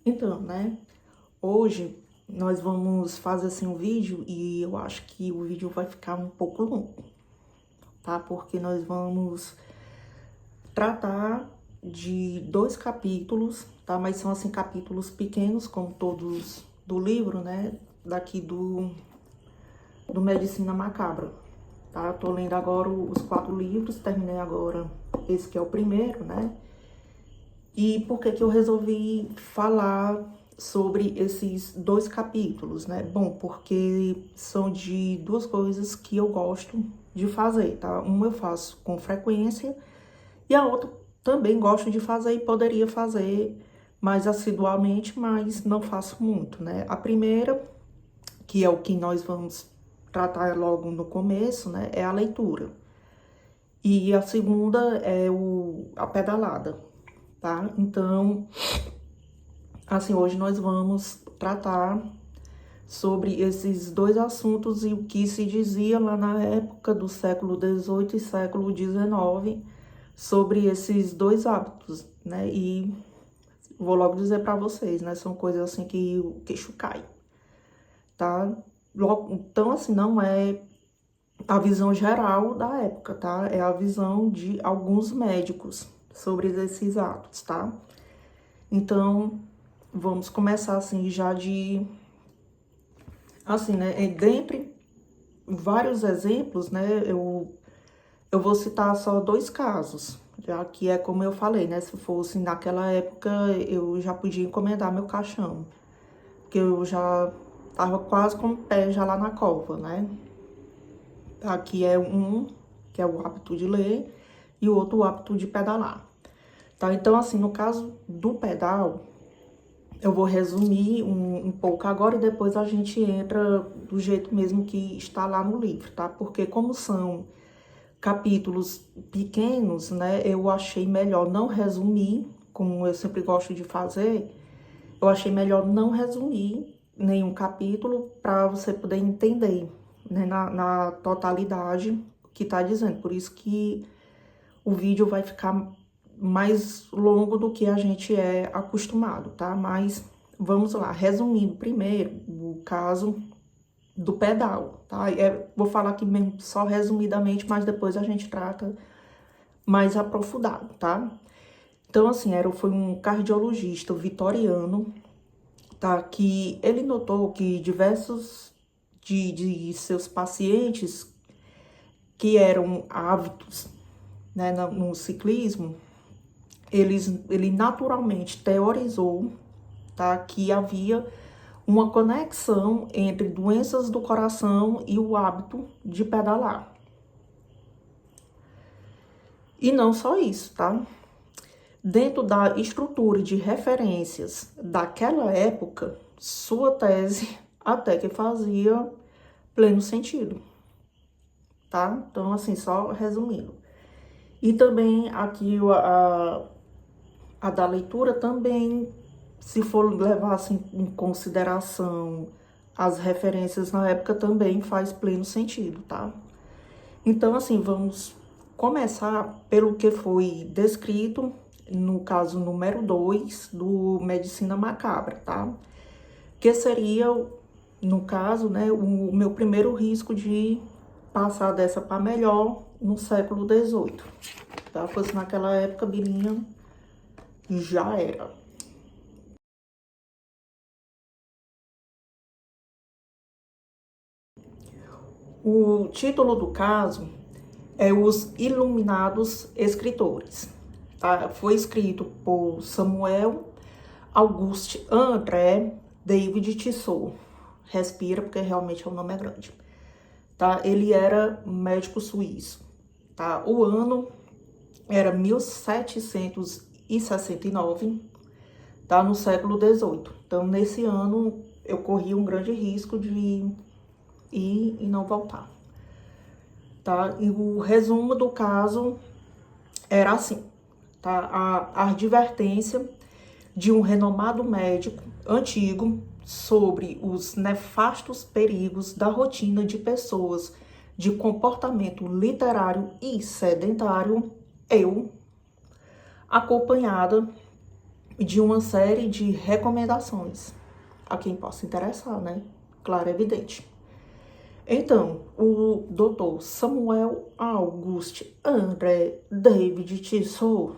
Então, né, hoje nós vamos fazer assim um vídeo e eu acho que o vídeo vai ficar um pouco longo, tá? Porque nós vamos tratar de dois capítulos, tá? Mas são assim capítulos pequenos, como todos do livro, né? Daqui do Medicina Macabra, tá? Tô lendo agora os 4 livros, terminei agora esse que é o primeiro, né? E por que que eu resolvi falar sobre esses dois capítulos, né? Bom, porque são de duas coisas que eu gosto de fazer, tá? Uma eu faço com frequência e a outra também gosto de fazer e poderia fazer mais assiduamente, mas não faço muito, né? A primeira, que é o que nós vamos tratar logo no começo, né? É a leitura. E a segunda é a pedalada, tá? Então, assim, hoje nós vamos tratar sobre esses dois assuntos e o que se dizia lá na época do século XVIII e século XIX sobre esses dois hábitos, né? E vou logo dizer para vocês, né? São coisas assim que o queixo cai, tá? Então, assim, não é a visão geral da época, tá? É a visão de alguns médicos sobre esses hábitos, tá? Então, vamos começar assim já de assim, né? Dentre vários exemplos, né? Eu vou citar só dois casos, já que é como eu falei, né? Se fosse naquela época, eu já podia encomendar meu caixão, porque eu já tava quase com o pé já lá na cova, né? Aqui é um, que é o hábito de ler, e o outro o hábito de pedalar. Tá? Então, assim, no caso do pedal, eu vou resumir um pouco agora e depois a gente entra do jeito mesmo que está lá no livro, tá? Porque como são capítulos pequenos, né, eu achei melhor não resumir, como eu sempre gosto de fazer, eu achei melhor não resumir nenhum capítulo para você poder entender, né, na totalidade o que está dizendo. Por isso que o vídeo vai ficar mais longo do que a gente é acostumado, tá? Mas vamos lá, resumindo primeiro o caso do pedal, tá? Vou falar aqui mesmo só resumidamente, mas depois a gente trata mais aprofundado, tá? Então, assim, foi um cardiologista vitoriano, tá? Que ele notou que diversos de seus pacientes que eram ávidos, né, no ciclismo, ele naturalmente teorizou, tá, que havia uma conexão entre doenças do coração e o hábito de pedalar. E não só isso, tá? Dentro da estrutura de referências daquela época, sua tese até que fazia pleno sentido, tá? Então, assim, só resumindo. E também aqui a da leitura também, se for levar assim, em consideração as referências na época, também faz pleno sentido, tá? Então, assim, vamos começar pelo que foi descrito no caso número 2 do Medicina Macabra, tá? Que seria, no caso, né, o meu primeiro risco de passar dessa para melhor no século XVIII, tá? Fosse naquela época, Bilinha já era. O título do caso é Os Iluminados Escritores. Tá? Foi escrito por Samuel Auguste André David Tissot. Respira, porque realmente o nome é grande. Tá? Ele era médico suíço. Tá? O ano era 1769, tá? No século XVIII. Então, nesse ano, eu corri um grande risco de ir e não voltar. Tá? E o resumo do caso era assim, tá? A advertência de um renomado médico antigo sobre os nefastos perigos da rotina de pessoas de comportamento literário e sedentário, eu, acompanhada de uma série de recomendações a quem possa interessar, né? Claro, é evidente. Então, o Dr. Samuel Auguste André David Tissot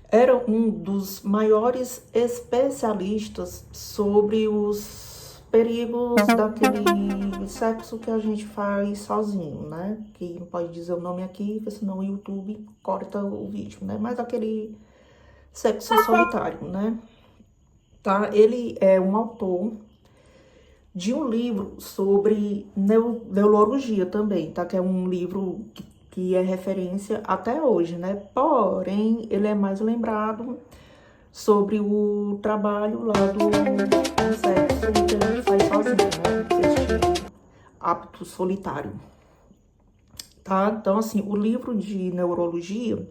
era um dos maiores especialistas sobre os perigos daquele sexo que a gente faz sozinho, né? Que não pode dizer o nome aqui, porque senão o YouTube corta o vídeo, né? Mas aquele sexo solitário, né? Tá? Ele é um autor de um livro sobre neurologia também, tá? Que é um livro que é referência até hoje, né? Porém, ele é mais lembrado sobre o trabalho lá do sexo que a gente faz sozinho, né? Este hábito solitário, tá? Então, assim, o livro de neurologia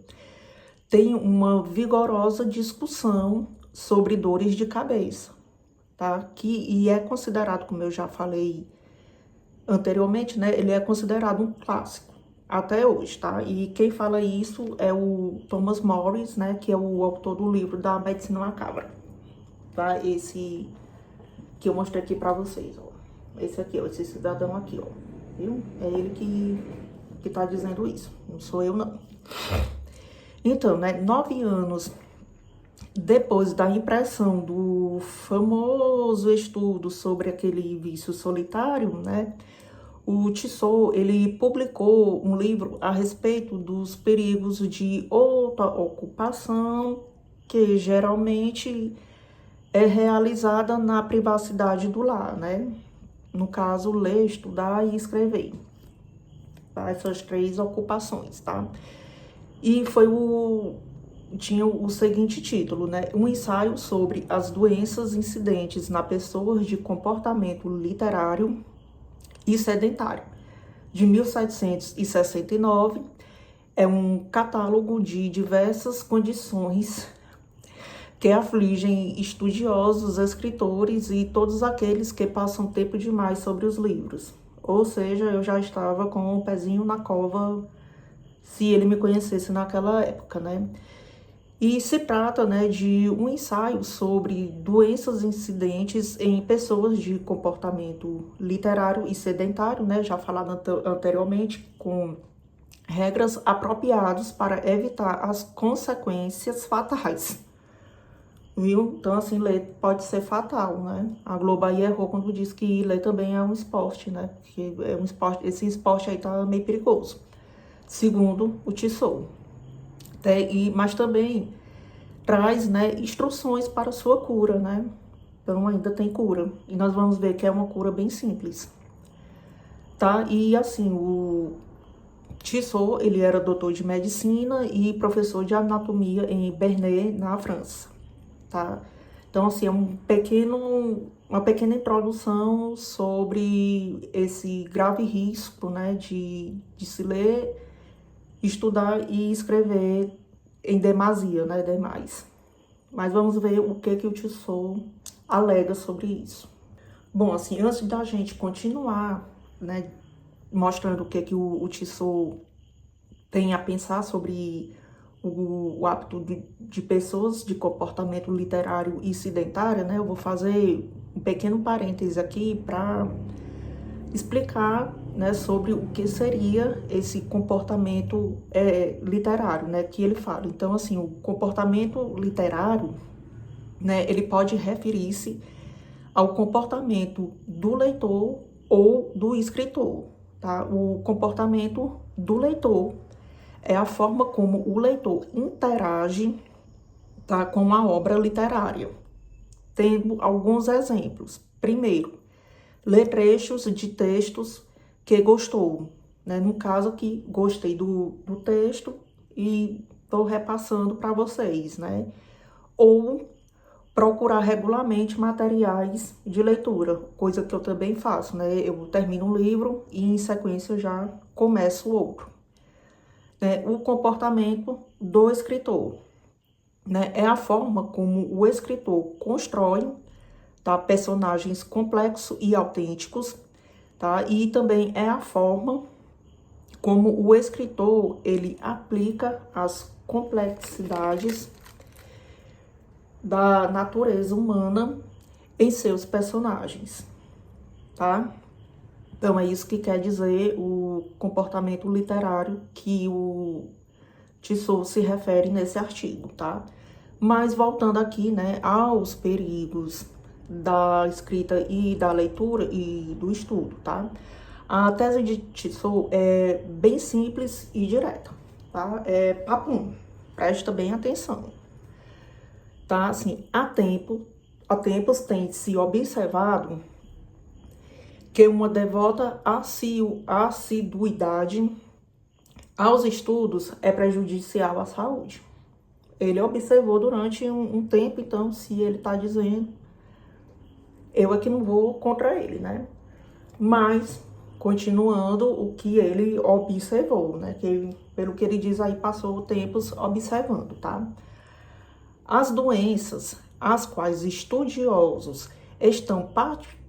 tem uma vigorosa discussão sobre dores de cabeça, tá? E é considerado, como eu já falei anteriormente, né? Ele é considerado um clássico até hoje, tá? E quem fala isso é o Thomas Morris, né? Que é o autor do livro da Medicina Macabra, tá? Esse que eu mostrei aqui pra vocês, ó. Esse aqui, ó, esse cidadão aqui, ó. Viu? É ele que tá dizendo isso, não sou eu, não. Então, né? 9 anos depois da impressão do famoso estudo sobre aquele vício solitário, né? O Tissot, ele publicou um livro a respeito dos perigos de outra ocupação, que geralmente é realizada na privacidade do lar, né? No caso, ler, estudar e escrever. Tá? Essas 3 ocupações, tá? E tinha o seguinte título, né? Um ensaio sobre as doenças incidentes na pessoas de comportamento literário e sedentário, de 1769, é um catálogo de diversas condições que afligem estudiosos, escritores e todos aqueles que passam tempo demais sobre os livros. Ou seja, eu já estava com o pezinho na cova, se ele me conhecesse naquela época, né? E se trata, né, de um ensaio sobre doenças incidentes em pessoas de comportamento literário e sedentário, né, já falado anteriormente, com regras apropriadas para evitar as consequências fatais. Viu? Então, assim, ler pode ser fatal, né? A Globo aí errou quando disse que ler também é um esporte, né? Que é um esporte, esse esporte aí tá meio perigoso, segundo o Tissot. Mas também traz, né, instruções para a sua cura, né? Então ainda tem cura. E nós vamos ver que é uma cura bem simples, tá? E assim, o Tissot, ele era doutor de medicina e professor de anatomia em Bernay, na França, tá? Então, assim, é uma pequena introdução sobre esse grave risco, né, de se ler, estudar e escrever em demasia, né, demais. Mas vamos ver o que o Tissot alega sobre isso. Bom, assim, antes da gente continuar, né, mostrando o que o Tissot tem a pensar sobre o hábito de pessoas de comportamento literário e sedentário, né, eu vou fazer um pequeno parêntese aqui para explicar, né, sobre o que seria esse comportamento literário, né, que ele fala. Então, assim, o comportamento literário, né, ele pode referir-se ao comportamento do leitor ou do escritor, tá? O comportamento do leitor é a forma como o leitor interage, tá, com a obra literária. Tendo alguns exemplos. Primeiro, ler trechos de textos que gostou, né? No caso aqui, gostei do texto e estou repassando para vocês, né? Ou procurar regularmente materiais de leitura, coisa que eu também faço, né? Eu termino um livro e em sequência já começo outro. O comportamento do escritor, né? É a forma como o escritor constrói, tá, personagens complexos e autênticos, tá? E também é a forma como o escritor, ele aplica as complexidades da natureza humana em seus personagens, tá? Então, é isso que quer dizer o comportamento literário que o Tissot se refere nesse artigo, tá? Mas voltando aqui, né, aos perigos da escrita e da leitura e do estudo, tá? A tese de Tissot é bem simples e direta, tá? É papum, presta bem atenção, tá? Assim, há tempos tem se observado que uma devota assiduidade aos estudos é prejudicial à saúde. Ele observou durante um tempo, então, se ele está dizendo, eu aqui não vou contra ele, né? Mas, continuando o que ele observou, né? Que, pelo que ele diz aí, passou tempos observando, tá? As doenças às quais estudiosos estão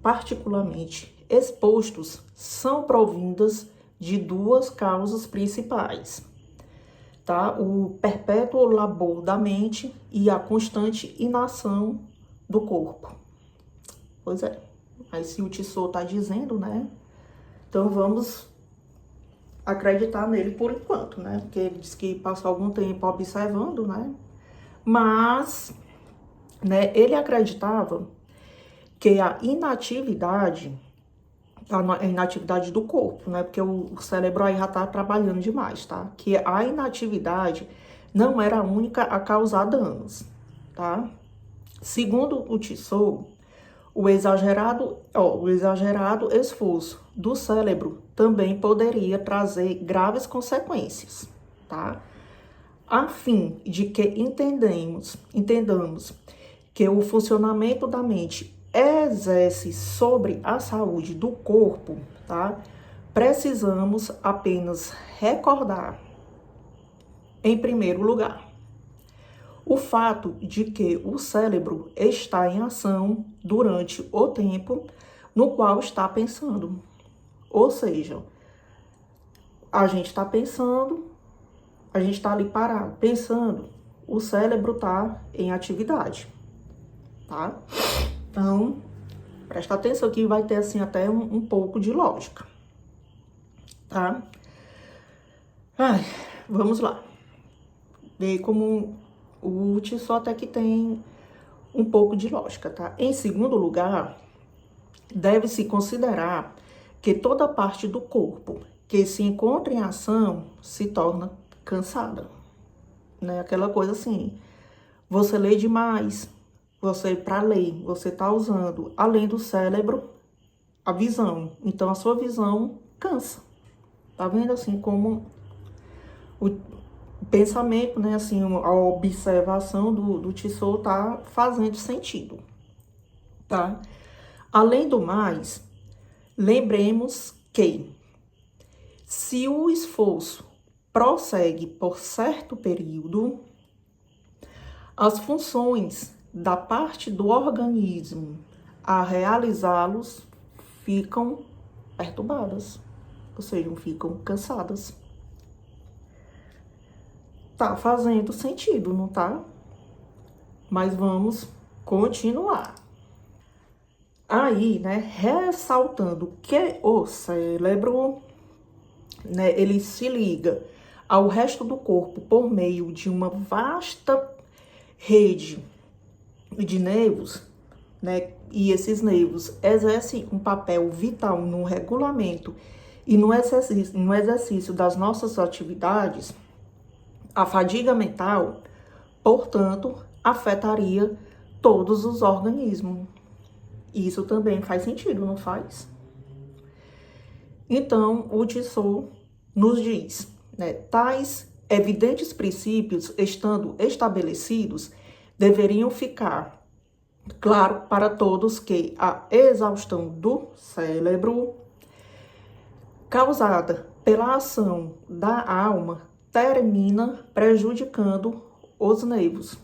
particularmente expostos são provindas de duas causas principais, tá? O perpétuo labor da mente e a constante inação do corpo. Pois é, aí se o Tissot tá dizendo, né? Então vamos acreditar nele por enquanto, né? Porque ele disse que passou algum tempo observando, né? Mas, né, ele acreditava que a inatividade do corpo, né? Porque o cérebro aí já tá trabalhando demais, tá? Que a inatividade não era a única a causar danos, tá? Segundo o Tissot, o exagerado esforço do cérebro também poderia trazer graves consequências, tá? A fim de que entendamos que o funcionamento da mente exerce sobre a saúde do corpo, tá? Precisamos apenas recordar, em primeiro lugar, o fato de que o cérebro está em ação durante o tempo no qual está pensando. Ou seja, a gente está pensando, a gente está ali parado, pensando, o cérebro está em atividade, tá? Então, presta atenção que vai ter, assim, até um pouco de lógica, tá? Ai, vamos lá. Ver como o Tissot até que tem um pouco de lógica, tá? Em segundo lugar, deve-se considerar que toda parte do corpo que se encontra em ação se torna cansada, né? Aquela coisa assim, você lê demais, para ler, você tá usando, além do cérebro, a visão. Então, a sua visão cansa. Tá vendo assim como o pensamento, né? Assim, a observação do Tissot tá fazendo sentido, tá? Além do mais, lembremos que se o esforço prossegue por certo período, as funções da parte do organismo a realizá-los ficam perturbadas, ou seja, ficam cansadas. Tá fazendo sentido, não tá? Mas vamos continuar. Aí, né, ressaltando que o cérebro, né, ele se liga ao resto do corpo por meio de uma vasta rede de nervos, né, e esses nervos exercem um papel vital no regulamento e no exercício das nossas atividades. A fadiga mental, portanto, afetaria todos os organismos. Isso também faz sentido, não faz? Então, o Tissot nos diz, né, tais evidentes princípios, estando estabelecidos, deveriam ficar claro para todos que a exaustão do cérebro, causada pela ação da alma, termina prejudicando os nervos.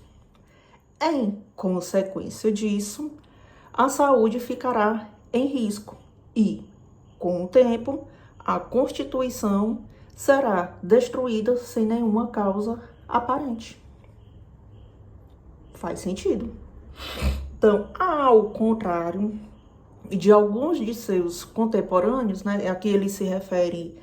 Em consequência disso, a saúde ficará em risco e, com o tempo, a constituição será destruída sem nenhuma causa aparente. Faz sentido. Então, ao contrário de alguns de seus contemporâneos, né, aqui ele se refere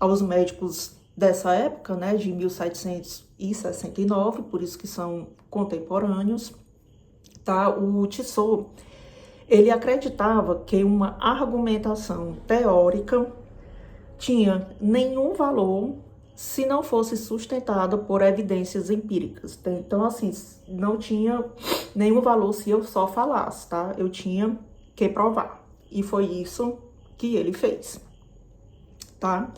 aos médicos dessa época, né, de 1769, por isso que são contemporâneos, tá? O Tissot, ele acreditava que uma argumentação teórica tinha nenhum valor se não fosse sustentada por evidências empíricas. Então, assim, não tinha nenhum valor se eu só falasse, tá? Eu tinha que provar. E foi isso que ele fez, tá?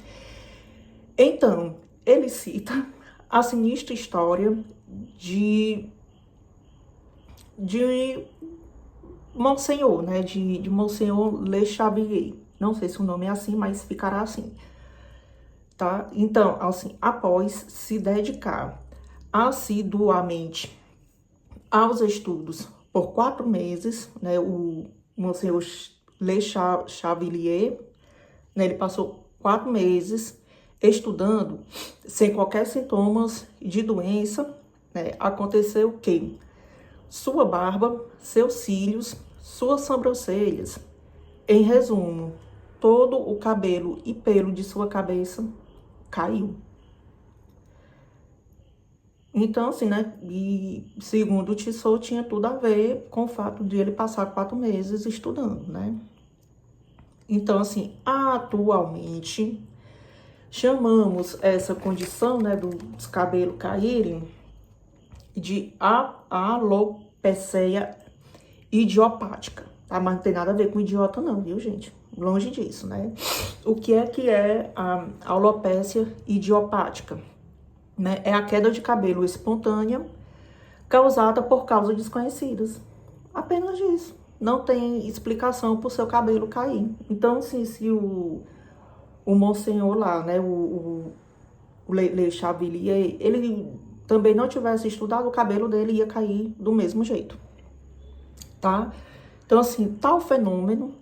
Então, ele cita a sinistra história de Monsenhor, né? De Monsenhor Le Chabelier. Não sei se o nome é assim, mas ficará assim, tá? Então, assim, após se dedicar assiduamente aos estudos por 4 meses, né? O Monsenhor Le Chabelier, né? Ele passou 4 meses estudando sem qualquer sintomas de doença, né? Aconteceu que sua barba, seus cílios, suas sobrancelhas, em resumo, todo o cabelo e pelo de sua cabeça caiu. Então, assim, né, e segundo o Tissot, tinha tudo a ver com o fato de ele passar 4 meses estudando, né? Então, assim, atualmente, chamamos essa condição, né, dos cabelos caírem de alopecia idiopática, tá? Mas não tem nada a ver com idiota não, viu, gente? Longe disso, né? O que é a alopecia idiopática? Né? É a queda de cabelo espontânea causada por causas desconhecidas. Apenas isso. Não tem explicação para o seu cabelo cair. Então, assim, se o Monsenhor lá, né, o Le Chabelier, ele também não tivesse estudado, o cabelo dele ia cair do mesmo jeito, tá? Então, assim, tal fenômeno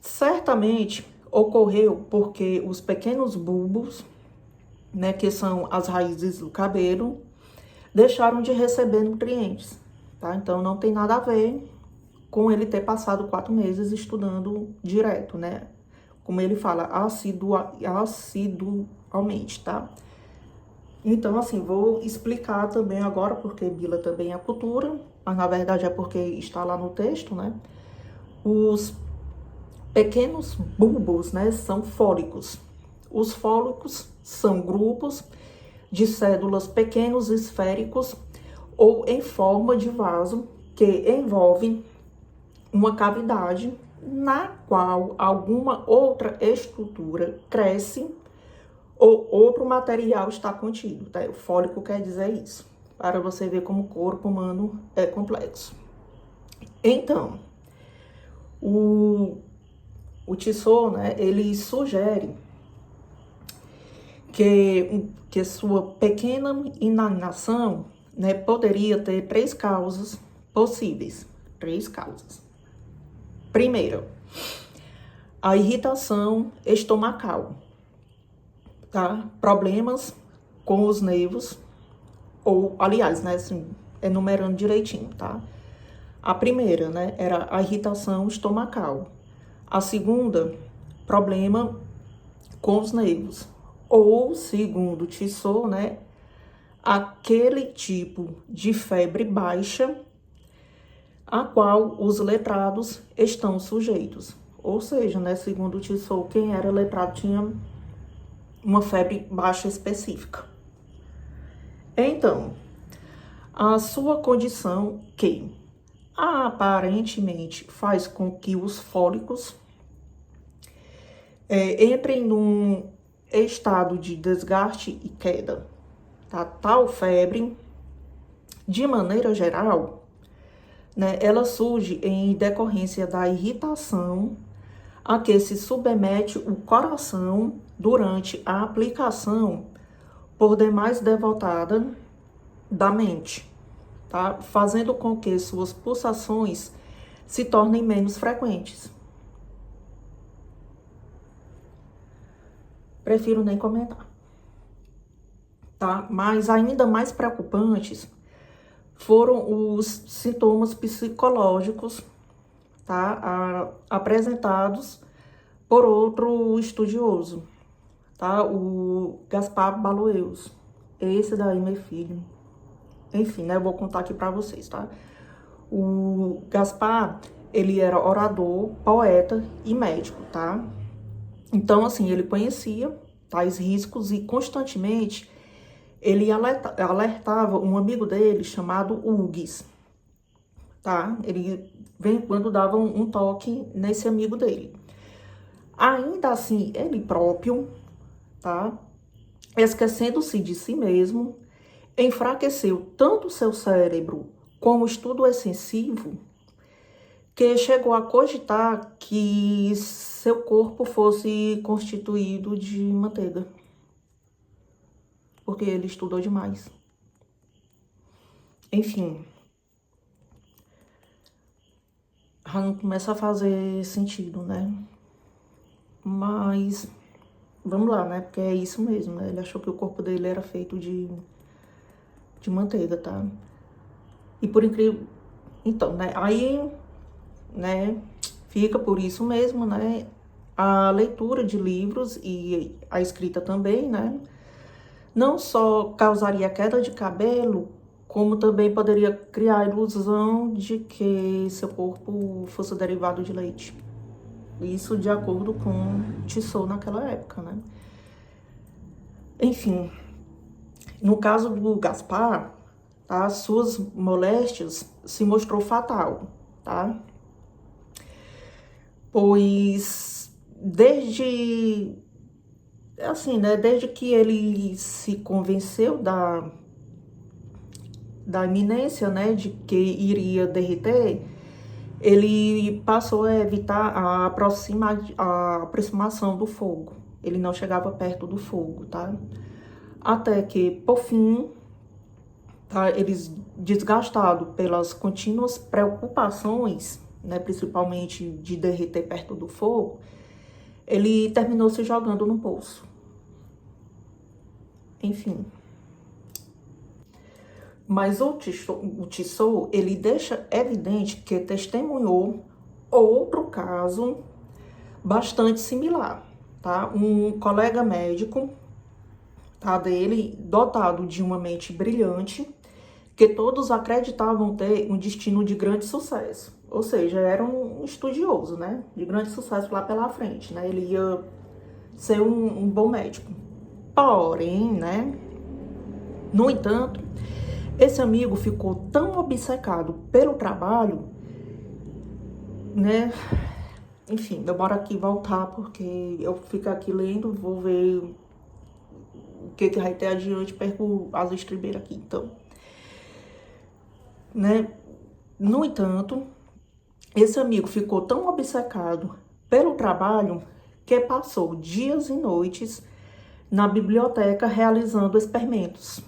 certamente ocorreu porque os pequenos bulbos, né, que são as raízes do cabelo, deixaram de receber nutrientes, tá? Então, não tem nada a ver com ele ter passado 4 meses estudando direto, né? Como ele fala, assiduamente, tá? Então, assim, vou explicar também agora, porque Bila também é cultura, mas na verdade é porque está lá no texto, né? Os pequenos bulbos, né, são fólicos. Os fólicos são grupos de células pequenos esféricos ou em forma de vaso que envolvem uma cavidade na qual alguma outra estrutura cresce ou outro material está contido, tá? O fólico quer dizer isso, para você ver como o corpo humano é complexo. Então, o Tissot, né, ele sugere que sua pequena inanição, né, poderia ter 3 causas possíveis. 3 causas. Primeira, a irritação estomacal, tá? Problemas com os nervos, ou, aliás, né, assim, enumerando direitinho, tá? A primeira, né, era a irritação estomacal. A segunda, problema com os nervos. Ou, segundo Tissot, né, aquele tipo de febre baixa a qual os letrados estão sujeitos. Ou seja, né, segundo Tissot, quem era letrado tinha uma febre baixa específica. Então, a sua condição que aparentemente faz com que os fólicos entrem num estado de desgaste e queda, tá? Tal febre, de maneira geral, né, ela surge em decorrência da irritação a que se submete o coração durante a aplicação por demais devotada da mente, tá? Fazendo com que suas pulsações se tornem menos frequentes. Prefiro nem comentar. tá? Mas ainda mais preocupantes foram os sintomas psicológicos, tá? Apresentados por outro estudioso, tá? O Gaspar Baloeus. Esse daí, meu filho. Enfim, né? Eu vou contar aqui pra vocês, tá? O Gaspar, ele era orador, poeta e médico, tá? Então, assim, ele conhecia tais riscos e constantemente ele alertava um amigo dele chamado Hugues, tá? Ele, vem quando dava um toque nesse amigo dele. Ainda assim, ele próprio, tá? Esquecendo-se de si mesmo, enfraqueceu tanto o seu cérebro como o estudo extensivo, que chegou a cogitar que seu corpo fosse constituído de manteiga, porque ele estudou demais. Enfim, já não começa a fazer sentido, né? Mas vamos lá, né? Porque é isso mesmo, né? Ele achou que o corpo dele era feito de manteiga, tá? E por incrível... Então, né? Aí, né? Fica por isso mesmo, né? A leitura de livros e a escrita também, né? Não só causaria queda de cabelo, como também poderia criar a ilusão de que seu corpo fosse derivado de leite. Isso de acordo com Tissot naquela época, né? Enfim, no caso do Gaspar, tá? Suas moléstias se mostrou fatal, tá? Pois desde, assim, né? Desde que ele se convenceu da iminência, né? De que iria derreter, ele passou a evitar a aproximação do fogo. Ele não chegava perto do fogo, tá? Até que, por fim, tá, eles, desgastados pelas contínuas preocupações, né, principalmente de derreter perto do fogo, ele terminou se jogando no poço. Enfim. Mas o Tissot, ele deixa evidente que testemunhou outro caso bastante similar, tá? Um colega médico, tá, dele, dotado de uma mente brilhante, que todos acreditavam ter um destino de grande sucesso. Ou seja, era um estudioso, né? De grande sucesso lá pela frente, né? Ele ia ser um bom médico. Porém, né? No entanto, esse amigo ficou tão obcecado pelo trabalho, né? Enfim, demora aqui voltar, porque eu fico aqui lendo, vou ver o que vai ter adiante, perco as estribeiras aqui, então. Né? No entanto, esse amigo ficou tão obcecado pelo trabalho que passou dias e noites na biblioteca realizando experimentos.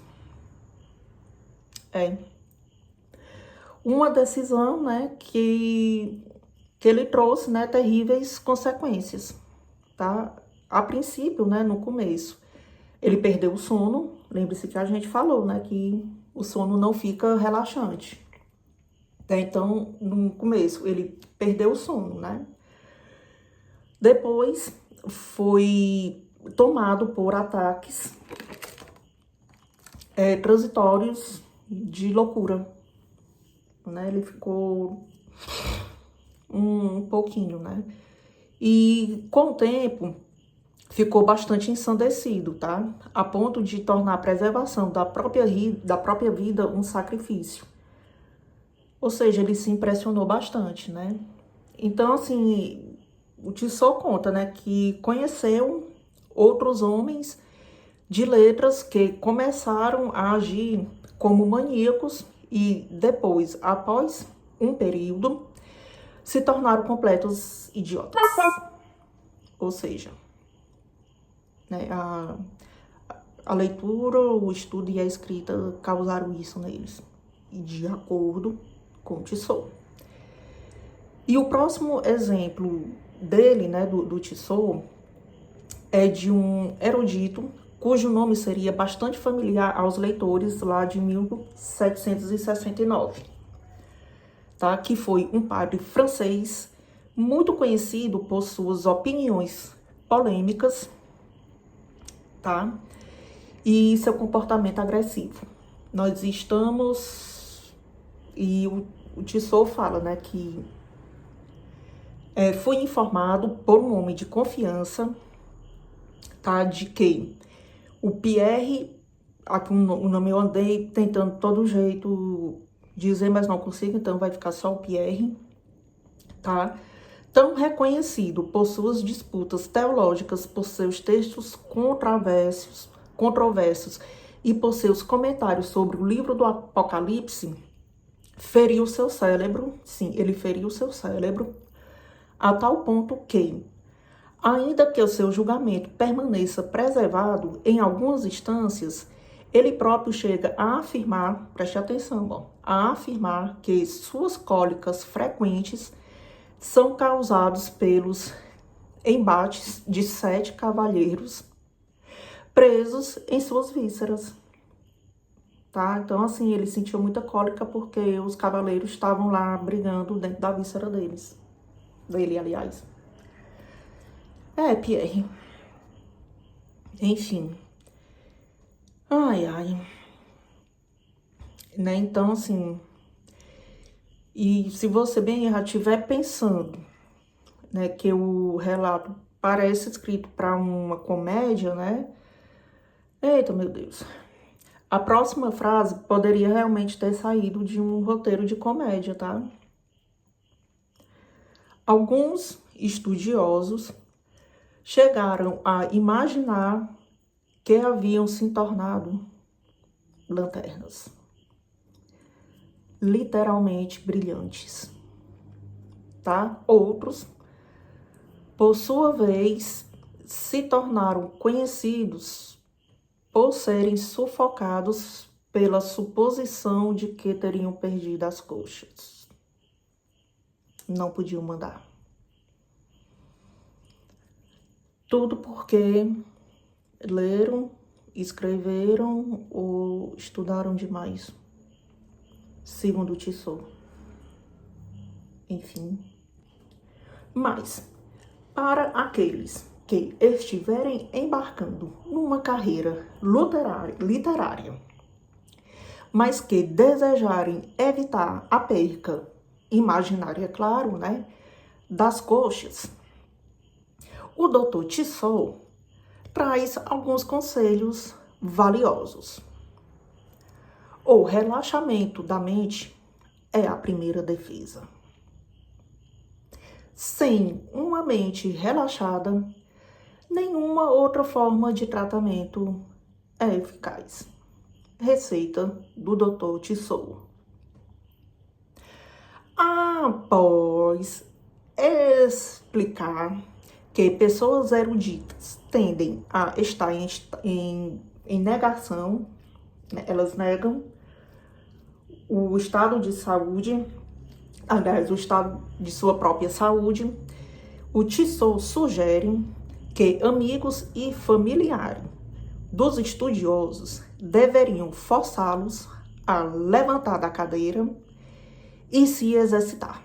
Uma decisão, né, que ele trouxe, né, terríveis consequências, tá? A princípio, né, no começo, ele perdeu o sono. Lembre-se que a gente falou, né, que o sono não fica relaxante. Então, no começo, ele perdeu o sono, né? Depois, foi tomado por ataques transitórios de loucura, né? Ele ficou um pouquinho, né? E com o tempo, ficou bastante ensandecido, tá? A ponto de tornar a preservação da própria vida um sacrifício. Ou seja, ele se impressionou bastante, né? Então, assim, o Tissot conta, né, que conheceu outros homens de letras que começaram a agir como maníacos e depois, após um período, se tornaram completos idiotas. Ou seja, né, a leitura, o estudo e a escrita causaram isso neles, de acordo com Tissot. E o próximo exemplo dele, né, do Tissot, é de um erudito cujo nome seria bastante familiar aos leitores lá de 1769, tá? Que foi um padre francês muito conhecido por suas opiniões polêmicas, tá? E seu comportamento agressivo. Nós estamos... E o Tissot fala, né, que foi informado por um homem de confiança, tá, de que o Pierre, aqui o nome eu andei tentando todo jeito dizer, mas não consigo, então vai ficar só o Pierre, tá? Tão reconhecido por suas disputas teológicas, por seus textos controversos e por seus comentários sobre o livro do Apocalipse, feriu seu cérebro, sim, ele feriu seu cérebro, a tal ponto que, ainda que o seu julgamento permaneça preservado em algumas instâncias, ele próprio chega a afirmar, preste atenção, a afirmar que suas cólicas frequentes são causados pelos embates de 7 cavalheiros presos em suas vísceras. Tá? Então, assim, ele sentiu muita cólica porque os cavaleiros estavam lá brigando dentro da víscera dele, aliás. Pierre. Enfim. Ai. Né? Então, assim... E se você bem já estiver pensando, né, que o relato parece escrito para uma comédia, né? Eita, meu Deus. A próxima frase poderia realmente ter saído de um roteiro de comédia, tá? Alguns estudiosos chegaram a imaginar que haviam se tornado lanternas, literalmente brilhantes, tá? Outros, por sua vez, se tornaram conhecidos por serem sufocados pela suposição de que teriam perdido as coxas. Não podiam mandar. Tudo porque leram, escreveram ou estudaram demais, segundo Tissot. Enfim. Mas, para aqueles que estiverem embarcando numa carreira literária, mas que desejarem evitar a perca imaginária, claro, né, das coxas, o Dr. Tissot traz alguns conselhos valiosos. O relaxamento da mente é a primeira defesa. Sem uma mente relaxada, nenhuma outra forma de tratamento é eficaz. Receita do Dr. Tissot. Após explicar que pessoas eruditas tendem a estar em negação, né? Elas negam o estado de saúde, aliás, o estado de sua própria saúde, o Tissot sugere que amigos e familiares dos estudiosos deveriam forçá-los a levantar da cadeira e se exercitar,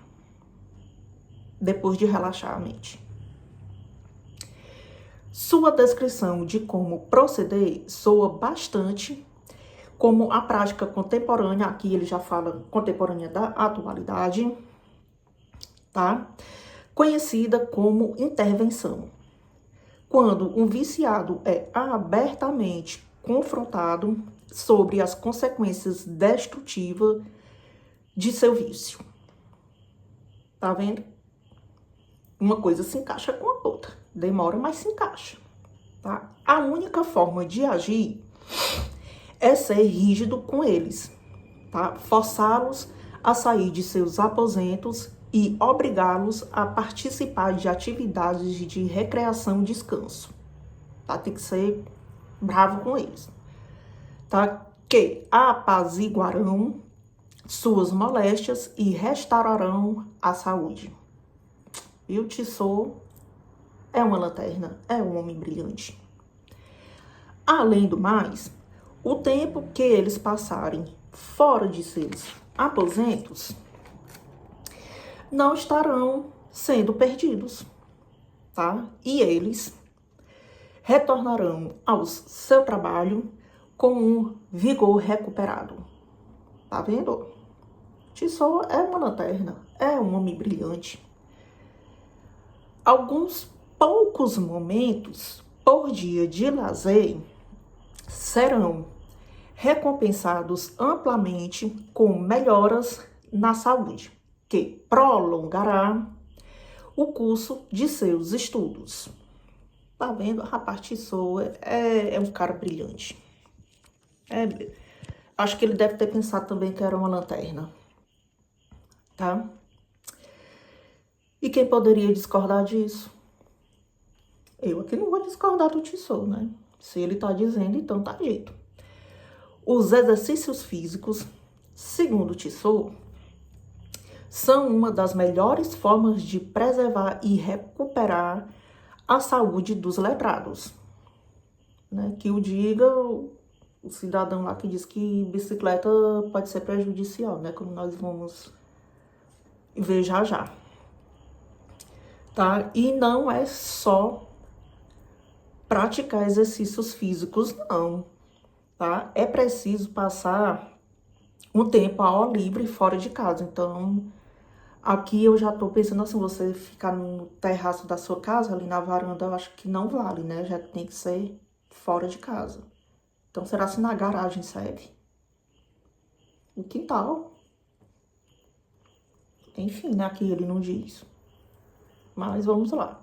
depois de relaxar a mente. Sua descrição de como proceder soa bastante como a prática contemporânea, aqui ele já fala contemporânea da atualidade, tá? Conhecida como intervenção. Quando um viciado é abertamente confrontado sobre as consequências destrutivas de seu vício. Tá vendo? Uma coisa se encaixa com a outra. Demora, mas se encaixa, tá? A única forma de agir é ser rígido com eles, tá? Forçá-los a sair de seus aposentos e obrigá-los a participar de atividades de recreação e descanso, tá? Tem que ser bravo com eles, tá? Que apaziguarão suas moléstias e restaurarão a saúde. E o Tissot é uma lanterna, é um homem brilhante. Além do mais, o tempo que eles passarem fora de seus aposentos não estarão sendo perdidos, tá? E eles retornarão ao seu trabalho com um vigor recuperado. Tá vendo? Tissot é uma lanterna, é um homem brilhante. Alguns poucos momentos por dia de lazer serão recompensados amplamente com melhoras na saúde, que prolongará o curso de seus estudos. Tá vendo? Rapaz, Tissot é um cara brilhante. Acho que ele deve ter pensado também que era uma lanterna, tá? E quem poderia discordar disso? Eu aqui não vou discordar do Tissot, né? Se ele tá dizendo, então tá dito. Os exercícios físicos, segundo Tissot, são uma das melhores formas de preservar e recuperar a saúde dos letrados. Né? Que o diga o cidadão lá que diz que bicicleta pode ser prejudicial, né? Como nós vamos ver já já. Tá? E não é só praticar exercícios físicos, não. Tá? É preciso passar um tempo ao ar livre fora de casa. Então, aqui eu já tô pensando assim, você ficar no terraço da sua casa, ali na varanda, eu acho que não vale, né? Já tem que ser fora de casa. Então, será se na garagem serve? No quintal. Enfim, né? Aqui ele não diz. Mas vamos lá.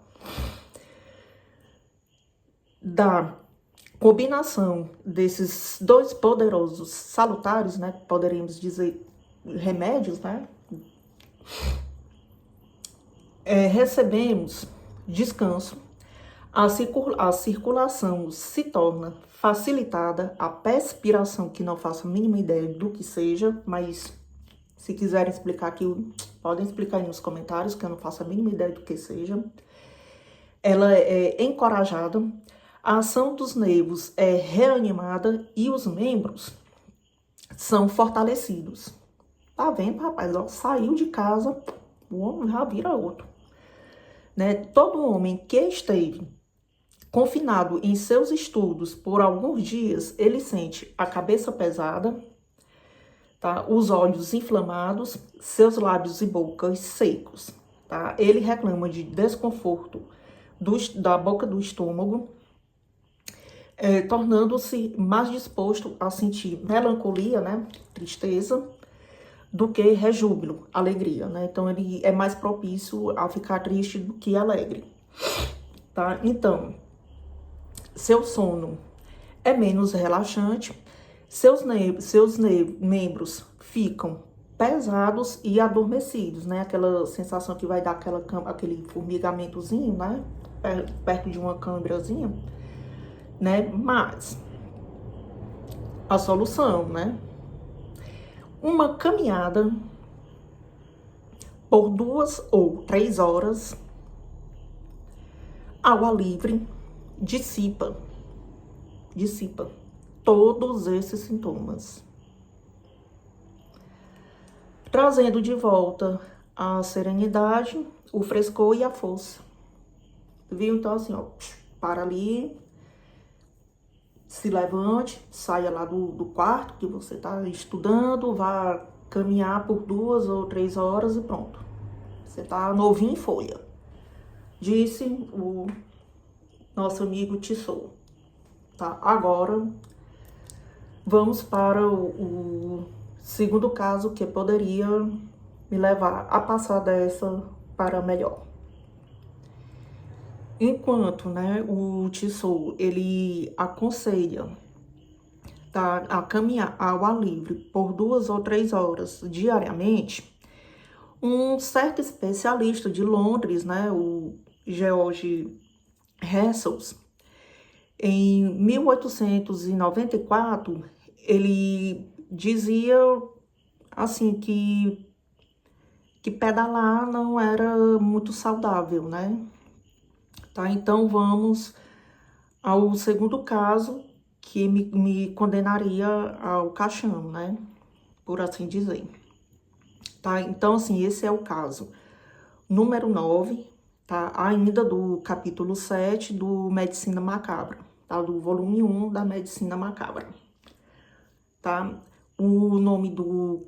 Da combinação desses dois poderosos salutares, né? Poderíamos dizer remédios, né? Recebemos descanso, a circulação se torna facilitada, a perspiração, que não faço a mínima ideia do que seja, mas se quiserem explicar aqui, podem explicar aí nos comentários, que eu não faço a mínima ideia do que seja. Ela é encorajada, a ação dos nervos é reanimada e os membros são fortalecidos. Tá vendo, rapaz? Ó, saiu de casa, o homem já vira outro. Né? Todo homem que esteve confinado em seus estudos por alguns dias, ele sente a cabeça pesada, tá? Os olhos inflamados, seus lábios e bocas secos. Tá? Ele reclama de desconforto da boca do estômago, tornando-se mais disposto a sentir melancolia, né? Tristeza, do que rejúbilo, alegria, né? Então, ele é mais propício a ficar triste do que alegre, tá? Então, seu sono é menos relaxante, seus membros ficam pesados e adormecidos, né? Aquela sensação que vai dar aquele formigamentozinho, né? Perto de uma câmerazinha, né? Mas a solução, né? Uma caminhada por 2 ou 3 horas ao ar livre dissipa todos esses sintomas, trazendo de volta a serenidade, o frescor e a força. Viu? Então, assim, ó, para ali, se levante, saia lá do quarto que você tá estudando, vá caminhar por 2 ou 3 horas e pronto. Você tá novinho em folha. Disse o nosso amigo Tissot. Tá? Agora, vamos para o segundo caso que poderia me levar a passar dessa para melhor. Enquanto, né, o Tissot, ele aconselha, tá, a caminhar ao ar livre por 2 ou 3 horas diariamente, um certo especialista de Londres, né, o George Herschel, em 1894, ele dizia assim que pedalar não era muito saudável, né? Tá? Então vamos ao segundo caso, que me condenaria ao caixão, né? Por assim dizer. Tá? Então, assim, esse é o caso número 9, tá? Ainda do capítulo 7 do Medicina Macabra, tá? Do volume 1 da Medicina Macabra, tá? O nome do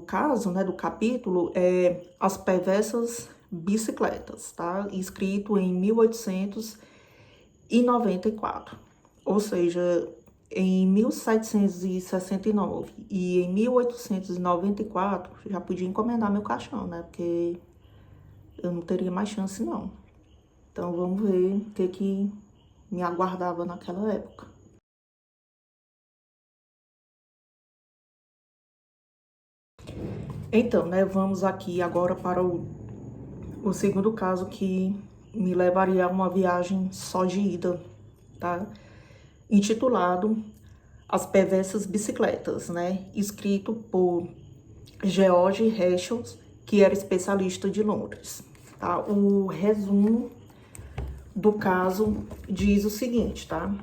caso, né, do capítulo é As Perversas Bicicletas, tá? Escrito em 1894. Ou seja, em 1769 e em 1894, já podia encomendar meu caixão, né? Porque eu não teria mais chance, não. Então, vamos ver o que me aguardava naquela época. Então, né, vamos aqui agora para o segundo caso que me levaria a uma viagem só de ida, tá? Intitulado As Perversas Bicicletas, né? Escrito por George Herschel, que era especialista de Londres, tá? O resumo do caso diz o seguinte, tá?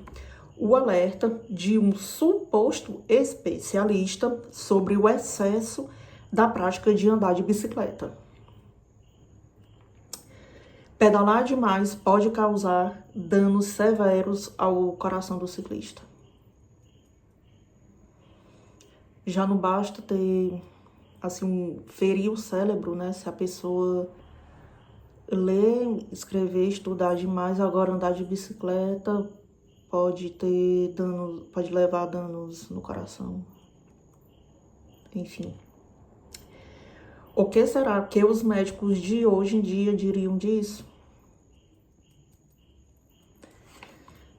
O alerta de um suposto especialista sobre o excesso da prática de andar de bicicleta. Pedalar demais pode causar danos severos ao coração do ciclista. Já não basta ter, assim, ferir o cérebro, né? Se a pessoa ler, escrever, estudar demais, agora andar de bicicleta pode ter danos, pode levar a danos no coração. Enfim. O que será que os médicos de hoje em dia diriam disso?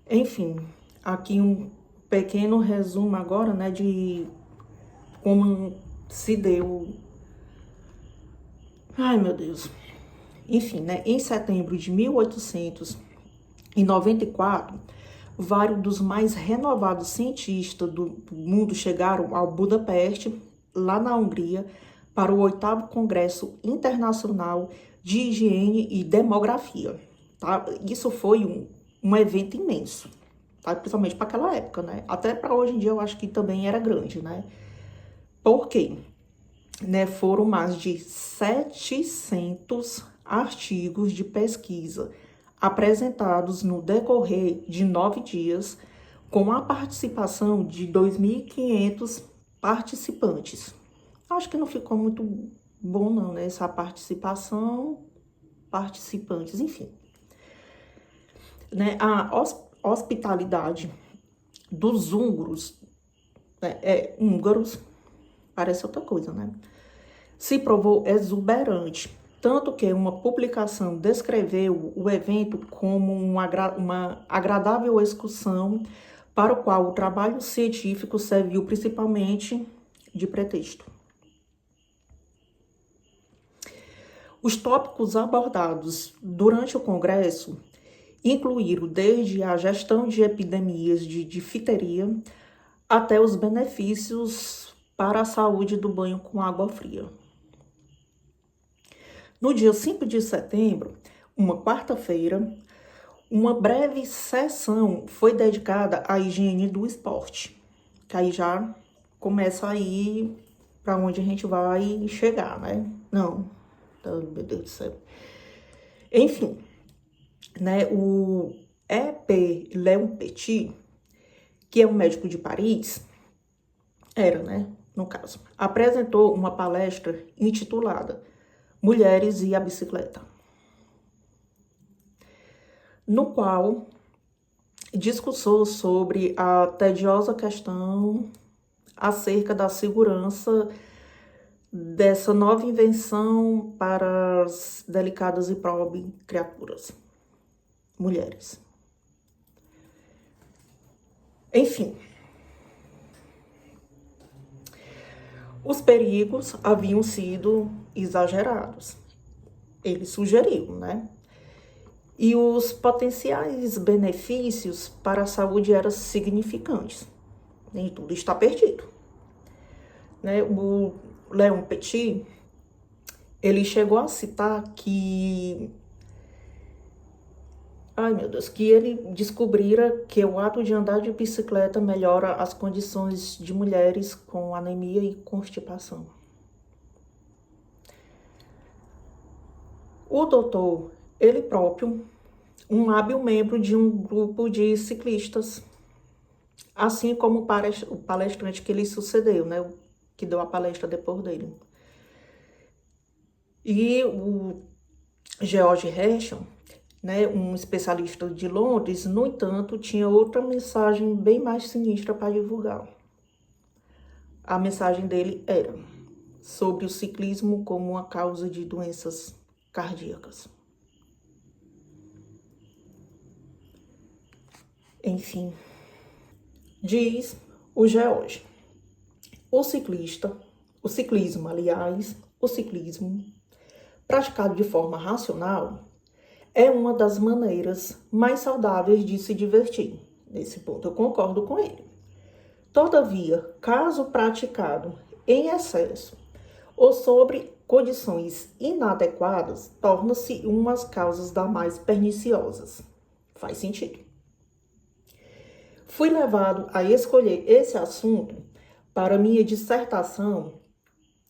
Enfim, aqui um pequeno resumo agora, né, de como se deu. Ai, meu Deus. Enfim, né, em setembro de 1894, vários dos mais renovados cientistas do mundo chegaram ao Budapeste, lá na Hungria, para o 8º Congresso Internacional de Higiene e Demografia, tá? Isso foi um evento imenso, tá? Principalmente para aquela época, né? Até para hoje em dia eu acho que também era grande, né? Por quê? Né, foram mais de 700 artigos de pesquisa apresentados no decorrer de 9 dias, com a participação de 2.500 participantes. Acho que não ficou muito bom não, né? Essa participação, participantes, enfim. Né? A hospitalidade dos húngaros, né? Húngaros, parece outra coisa, né? Se provou exuberante, tanto que uma publicação descreveu o evento como uma agradável excursão para o qual o trabalho científico serviu principalmente de pretexto. Os tópicos abordados durante o congresso incluíram desde a gestão de epidemias de difteria até os benefícios para a saúde do banho com água fria. No dia 5 de setembro, uma quarta-feira, uma breve sessão foi dedicada à higiene do esporte, que aí já começa a ir para onde a gente vai chegar, né? Não, meu Deus do céu. Enfim, né, o E.P. Léon Petit, que é um médico de Paris, né, no caso, apresentou uma palestra intitulada Mulheres e a Bicicleta, no qual discursou sobre a tediosa questão acerca da segurança dessa nova invenção para as delicadas e pobres criaturas, mulheres. Enfim, os perigos haviam sido exagerados. Ele sugeriu, né? E os potenciais benefícios para a saúde eram significantes. Nem tudo está perdido. Né? O Léon Petit, ele chegou a citar que Ai, meu Deus, que ele descobrira que o ato de andar de bicicleta melhora as condições de mulheres com anemia e constipação. O doutor, ele próprio, um hábil membro de um grupo de ciclistas, assim como o palestrante que lhe sucedeu, né, o que deu a palestra depois dele. E o George Herschel, né, um especialista de Londres, no entanto, tinha outra mensagem bem mais sinistra para divulgar. A mensagem dele era sobre o ciclismo como uma causa de doenças cardíacas. Enfim, diz o George, o ciclismo, praticado de forma racional, é uma das maneiras mais saudáveis de se divertir. Nesse ponto eu concordo com ele. Todavia, caso praticado em excesso ou sobre condições inadequadas, torna-se umas causas das mais perniciosas. Faz sentido. Fui levado a escolher esse assunto para minha dissertação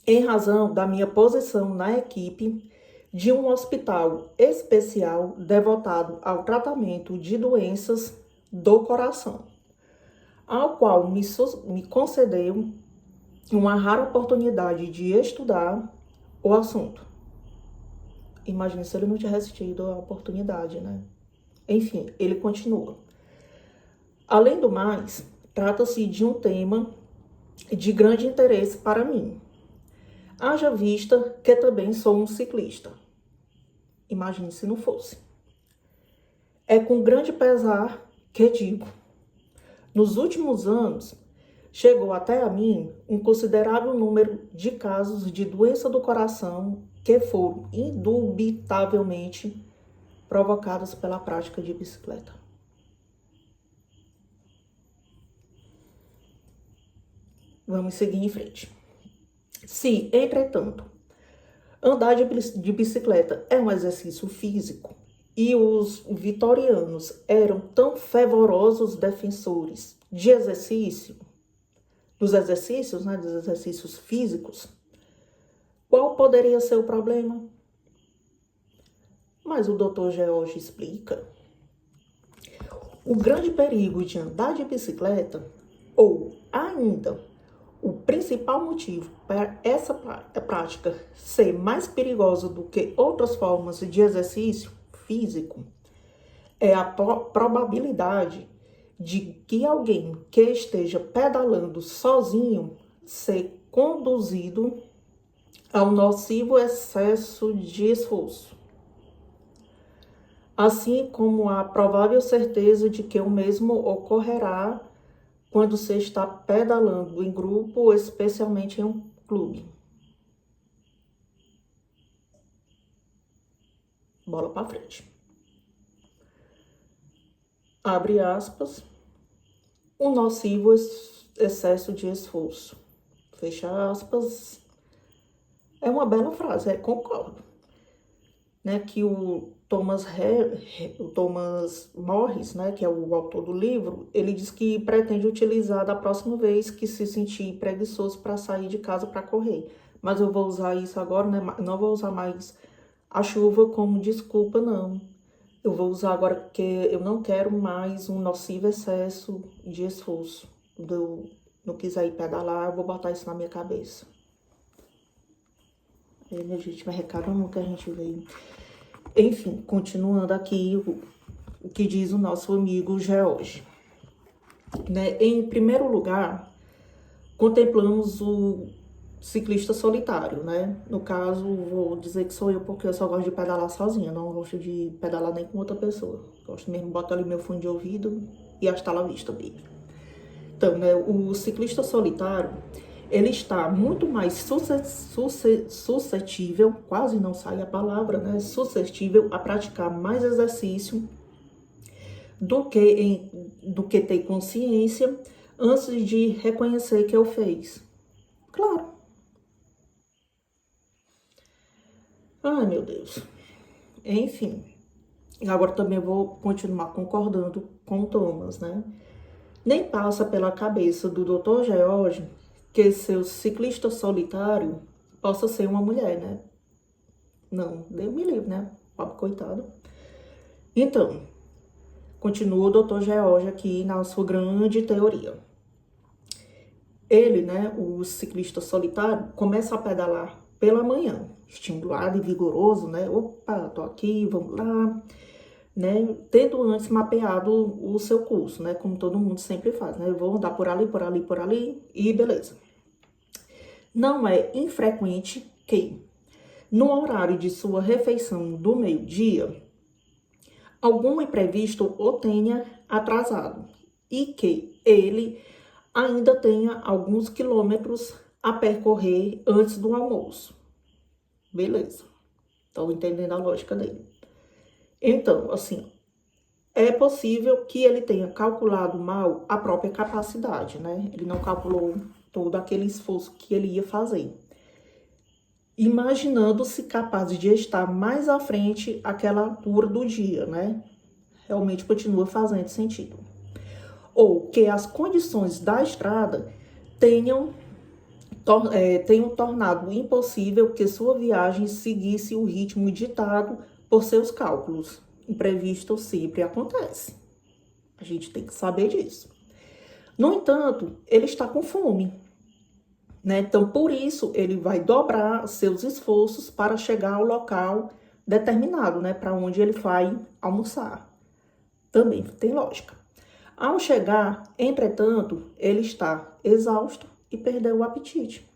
em razão da minha posição na equipe de um hospital especial devotado ao tratamento de doenças do coração, ao qual me concedeu uma rara oportunidade de estudar o assunto. Imagina se ele não tivesse tido a oportunidade, né? Enfim, ele continua. Além do mais, trata-se de um tema de grande interesse para mim. Haja vista que também sou um ciclista. Imagine se não fosse. É com grande pesar que digo, nos últimos anos, chegou até a mim um considerável número de casos de doença do coração que foram indubitavelmente provocados pela prática de bicicleta. Vamos seguir em frente. Se, entretanto, andar de bicicleta é um exercício físico e os vitorianos eram tão fervorosos defensores de dos exercícios físicos, qual poderia ser o problema? Mas o Dr. George explica. O grande perigo de andar de bicicleta, ou ainda o principal motivo para essa prática ser mais perigosa do que outras formas de exercício físico, é a probabilidade de que alguém que esteja pedalando sozinho ser conduzido ao nocivo excesso de esforço, assim como a provável certeza de que o mesmo ocorrerá quando você está pedalando em grupo, especialmente em um clube. Bola para frente. Abre aspas. Um nocivo excesso de esforço. Fecha aspas. É uma bela frase, concordo. Né, que o Thomas Morris, né, que é o autor do livro, ele diz que pretende utilizar da próxima vez que se sentir preguiçoso para sair de casa para correr. Mas eu vou usar isso agora, né, não vou usar mais a chuva como desculpa, não. Eu vou usar agora porque eu não quero mais um nocivo excesso de esforço. Eu não quiser ir pedalar, eu vou botar isso na minha cabeça. Minha gente, vai recado nunca a gente veio. Enfim, continuando aqui o que diz o nosso amigo George. Né? Em primeiro lugar, contemplamos o ciclista solitário, né? No caso, vou dizer que sou eu porque eu só gosto de pedalar sozinha, não gosto de pedalar nem com outra pessoa. Gosto mesmo de botar ali meu fone de ouvido e hasta la vista, baby. Então, né, o ciclista solitário, ele está muito mais suscetível, quase não sai a palavra, né? Suscetível a praticar mais exercício do que ter consciência antes de reconhecer que eu fez. Claro. Ai, meu Deus. Enfim, E agora também vou continuar concordando com o Thomas, né? Nem passa pela cabeça do Dr. George que seu ciclista solitário possa ser uma mulher, né? Não, Deus me livre, né? Pobre coitado. Então, continua o Dr. George aqui na sua grande teoria. Ele, né, o ciclista solitário, começa a pedalar pela manhã, estimulado e vigoroso, né? Opa, tô aqui, vamos lá, né? Tendo antes mapeado o seu curso, né? Como todo mundo sempre faz, né? Eu vou andar por ali, por ali, por ali e beleza. Não é infrequente que, no horário de sua refeição do meio-dia, algum imprevisto o tenha atrasado e que ele ainda tenha alguns quilômetros a percorrer antes do almoço. Beleza. Estão entendendo a lógica dele. Então, assim, é possível que ele tenha calculado mal a própria capacidade, né? Ele não calculou todo aquele esforço que ele ia fazer, imaginando-se capaz de estar mais à frente àquela altura do dia, né? Realmente continua fazendo sentido. Ou que as condições da estrada tenham tornado impossível que sua viagem seguisse o ritmo ditado por seus cálculos. Imprevisto sempre acontece. A gente tem que saber disso. No entanto, ele está com fome, né? Então, por isso, ele vai dobrar seus esforços para chegar ao local determinado, né? Para onde ele vai almoçar. Também tem lógica. Ao chegar, entretanto, ele está exausto e perdeu o apetite.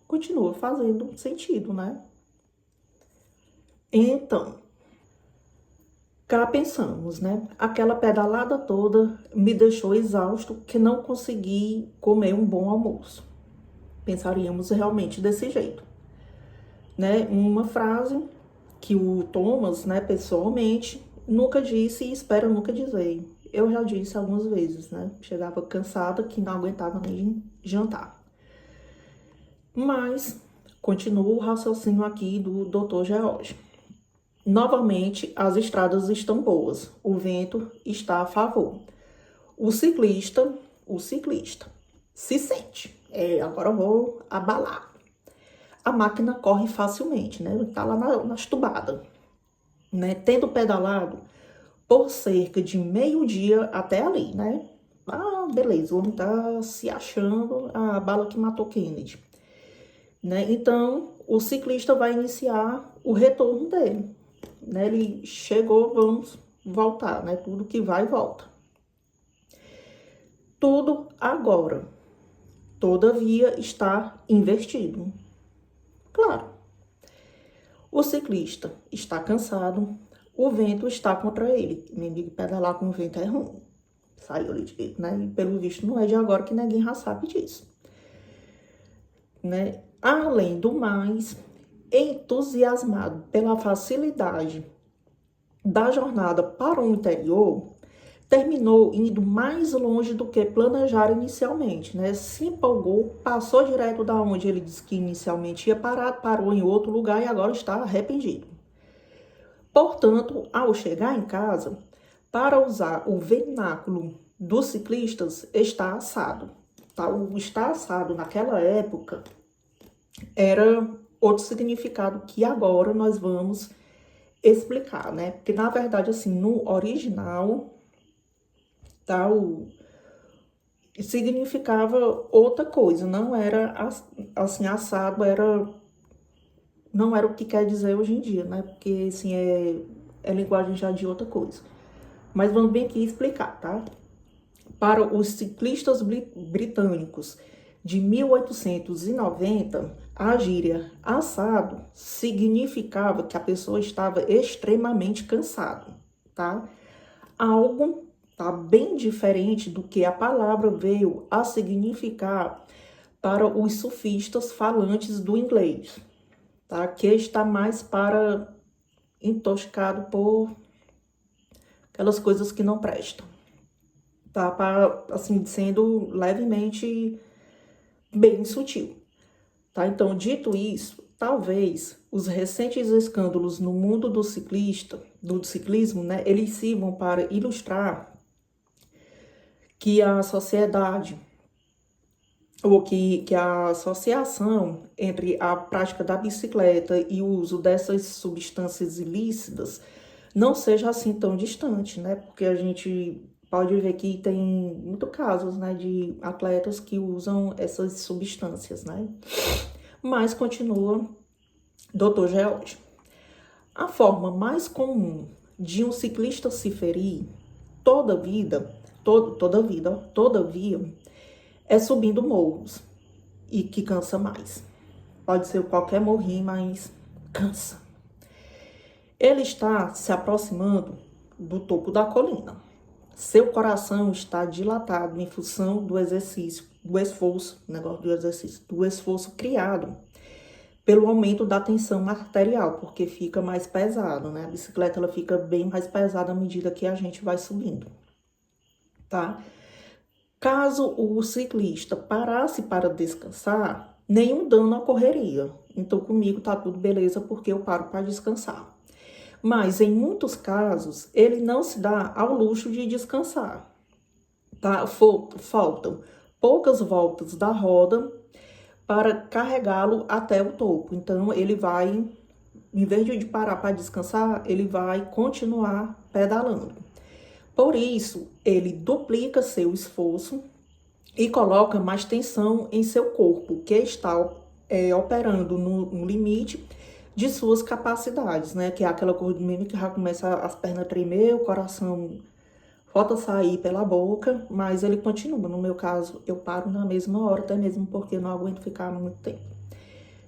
Continua fazendo sentido, né? Então, cá pensamos, né? Aquela pedalada toda me deixou exausto que não consegui comer um bom almoço. Pensaríamos realmente desse jeito, né? Uma frase que o Thomas, né, pessoalmente, nunca disse e espera nunca dizer. Eu já disse algumas vezes, né? Chegava cansada que não aguentava nem jantar. Mas continua o raciocínio aqui do Dr. George. Novamente, as estradas estão boas, o vento está a favor. O ciclista se sente. Agora eu vou abalar. A máquina corre facilmente, né? Tá lá nas tubadas, né? Tendo pedalado por cerca de meio-dia até ali, né? Ah, beleza, o homem tá se achando a bala que matou Kennedy, né? Então, o ciclista vai iniciar o retorno dele, né? Ele chegou, vamos voltar, né? Tudo que vai, volta. Tudo agora, todavia, está invertido. Claro, o ciclista está cansado, o vento está contra ele. Nem digo pedalar com o vento é ruim. Saiu ali de, né? E pelo visto não é de agora que ninguém já sabe disso, né? Além do mais, entusiasmado pela facilidade da jornada para o interior, terminou indo mais longe do que planejara inicialmente, né? Se empolgou, passou direto da onde ele disse que inicialmente ia parar, parou em outro lugar e agora está arrependido. Portanto, ao chegar em casa, para usar o vernáculo dos ciclistas, está assado. Tá? O está assado naquela época era outro significado que agora nós vamos explicar, né? Porque, na verdade, assim, no original, tá? Significava outra coisa, não era, assim, assado não era o que quer dizer hoje em dia, né? Porque, assim, é linguagem já de outra coisa. Mas vamos bem aqui explicar, tá? Para os ciclistas britânicos de 1890, a gíria assado significava que a pessoa estava extremamente cansada, tá? Algo tá bem diferente do que a palavra veio a significar para os sufistas falantes do inglês, tá? Que está mais para intoxicado por aquelas coisas que não prestam, tá? Para, assim, sendo levemente bem sutil, tá? Então, dito isso, talvez os recentes escândalos no mundo do ciclista do ciclismo, né, eles sirvam para ilustrar que a sociedade, ou que a associação entre a prática da bicicleta e o uso dessas substâncias ilícitas não seja assim tão distante, né? Porque a gente pode ver que tem muitos casos, né, de atletas que usam essas substâncias, né? Mas continua Dr. George. A forma mais comum de um ciclista se ferir todavia, é subindo morros e que cansa mais. Pode ser qualquer morrinho, mas cansa. Ele está se aproximando do topo da colina. Seu coração está dilatado em função do exercício, do esforço criado pelo aumento da tensão arterial, porque fica mais pesado, né? A bicicleta ela fica bem mais pesada à medida que a gente vai subindo, tá? Caso o ciclista parasse para descansar, nenhum dano ocorreria. Então, comigo tá tudo beleza, porque eu paro para descansar. Mas, em muitos casos, ele não se dá ao luxo de descansar, tá? Faltam poucas voltas da roda para carregá-lo até o topo. Então, ele vai, em vez de parar para descansar, ele vai continuar pedalando. Por isso, ele duplica seu esforço e coloca mais tensão em seu corpo, que está operando no limite de suas capacidades, né? Que é aquela coisa mesmo que já começa as pernas a tremer, o coração falta sair pela boca, mas ele continua. No meu caso, eu paro na mesma hora, até mesmo porque eu não aguento ficar muito tempo,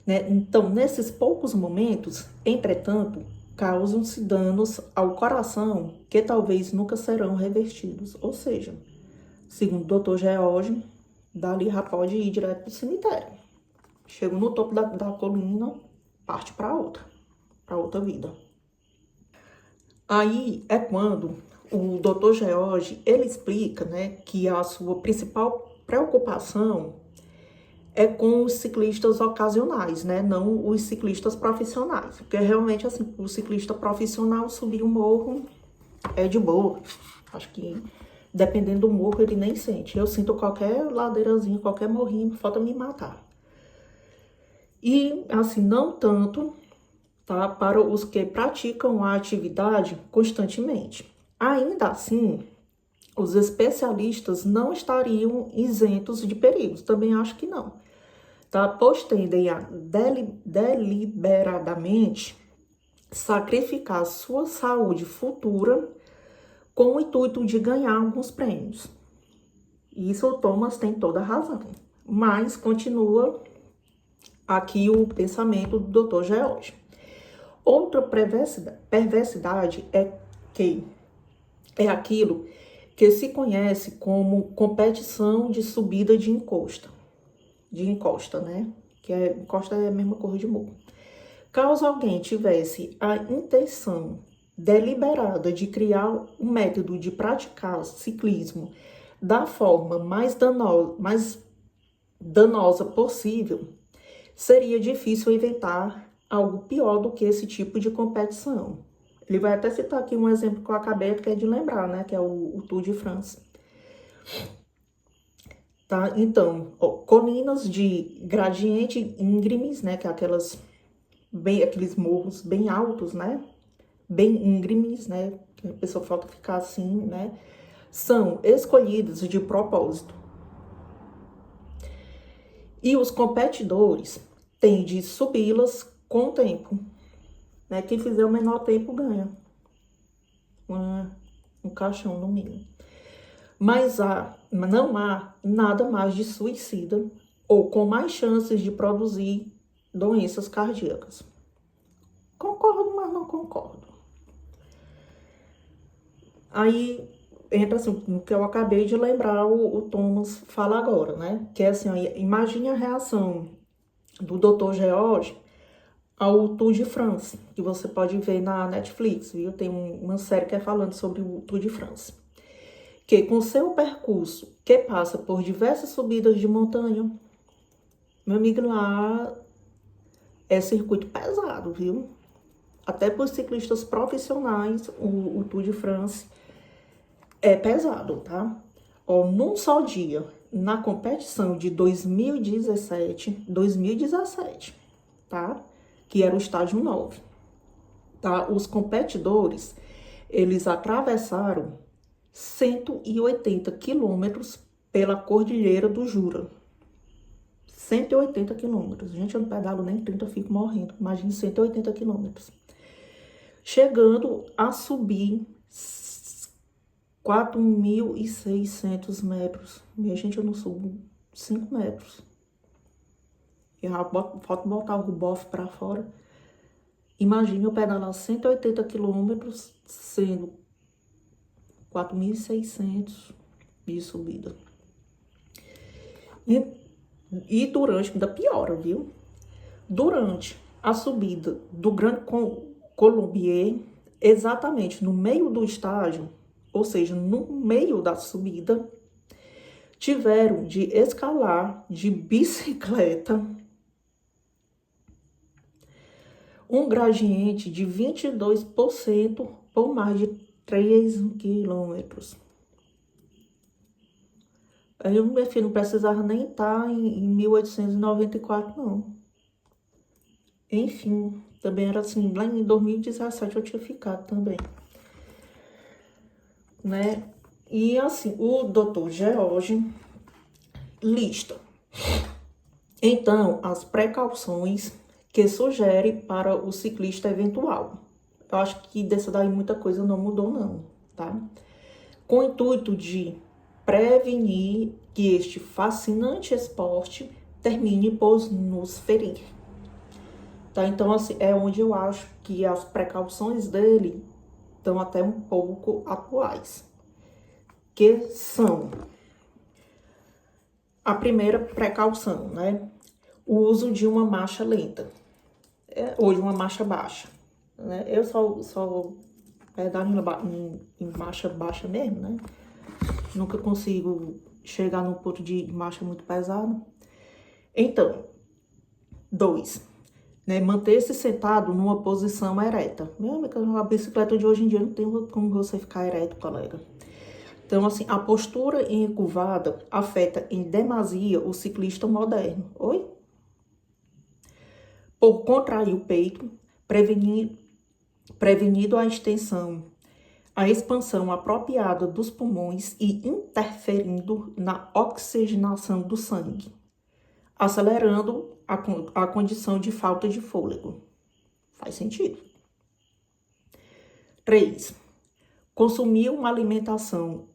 né? Então, nesses poucos momentos, entretanto, causam-se danos ao coração que talvez nunca serão revertidos. Ou seja, segundo o Dr. George, dali já pode ir direto para o cemitério. Chega no topo da colina, parte para outra vida. Aí é quando o Dr. George, ele explica, né, que a sua principal preocupação é com os ciclistas ocasionais, né, não os ciclistas profissionais. Porque realmente, assim, o ciclista profissional subir um morro é de boa. Acho que dependendo do morro ele nem sente. Eu sinto qualquer ladeirazinha, qualquer morrinho, falta me matar. E, assim, não tanto, tá, para os que praticam a atividade constantemente. Ainda assim, os especialistas não estariam isentos de perigos. Também acho que não, tá? Pois tendem a deliberadamente sacrificar sua saúde futura com o intuito de ganhar alguns prêmios. Isso o Thomas tem toda a razão. Mas continua aqui o pensamento do Dr. George. Outra perversidade é aquilo que se conhece como competição de subida de encosta. Né? Encosta é a mesma cor de morro. Caso alguém tivesse a intenção deliberada de criar um método de praticar ciclismo da forma mais danosa possível, seria difícil inventar algo pior do que esse tipo de competição. Ele vai até citar aqui um exemplo que eu acabei de lembrar, né? Que é o Tour de France. Tá? Então, colinas de gradiente íngremes, né? Que é aqueles morros bem altos, né? Bem íngremes, né? Que a pessoa falta ficar assim, né? São escolhidas de propósito. E os competidores têm de subi-las com o tempo, né? Quem fizer o menor tempo ganha um caixão no mínimo. Mas não há nada mais de suicida ou com mais chances de produzir doenças cardíacas. Concordo, mas não concordo. Aí entra assim, no que eu acabei de lembrar, o Thomas fala agora, né? Que é assim, imagine a reação do Dr. George ao Tour de France, que você pode ver na Netflix, viu? Tem uma série que é falando sobre o Tour de France. Que com seu percurso, que passa por diversas subidas de montanha, meu amigo, lá é circuito pesado, viu? até para os ciclistas profissionais, o Tour de France é pesado, tá? Ó, num só dia, na competição de 2017, tá? Que era o estágio 9, tá? Os competidores, eles atravessaram 180 quilômetros pela Cordilheira do Jura. 180 quilômetros. Gente, eu não pedalo nem 30, eu fico morrendo. Imagina 180 quilômetros. Chegando a subir 4.600 metros. Minha gente, eu não subo 5 metros. Eu falta botar o bofe para fora. Imagina eu pedalar 180 quilômetros, sendo 4.600 de subida. E durante, ainda piora, viu? Durante a subida do Grande Colombier, exatamente no meio do estágio, ou seja, no meio da subida, tiveram de escalar de bicicleta um gradiente de 22% por mais de 3 quilômetros. Eu, meu filho, não precisava nem estar em 1894, não. Enfim, também era assim, lá em 2017 eu tinha ficado também, né? E assim, o Dr. George lista, então, as precauções que sugere para o ciclista eventual. Eu acho que dessa daí muita coisa não mudou não, tá? Com o intuito de prevenir que este fascinante esporte termine por nos ferir. Tá? Então, assim, é onde eu acho que as precauções dele estão até um pouco atuais. Que são a primeira precaução, né? O uso de uma marcha lenta, ou de uma marcha baixa, né? Eu só pedalo em marcha baixa mesmo, né? Nunca consigo chegar num ponto de marcha muito pesado. Então, 2, né? Manter-se sentado numa posição ereta. Mesmo a bicicleta de hoje em dia não tem como você ficar ereto, colega. Então, assim, a postura encurvada afeta em demasia o ciclista moderno. Oi? Por contrair o peito, prevenindo a extensão, a expansão apropriada dos pulmões e interferindo na oxigenação do sangue, acelerando a condição de falta de fôlego. Faz sentido. 3. Consumir uma alimentação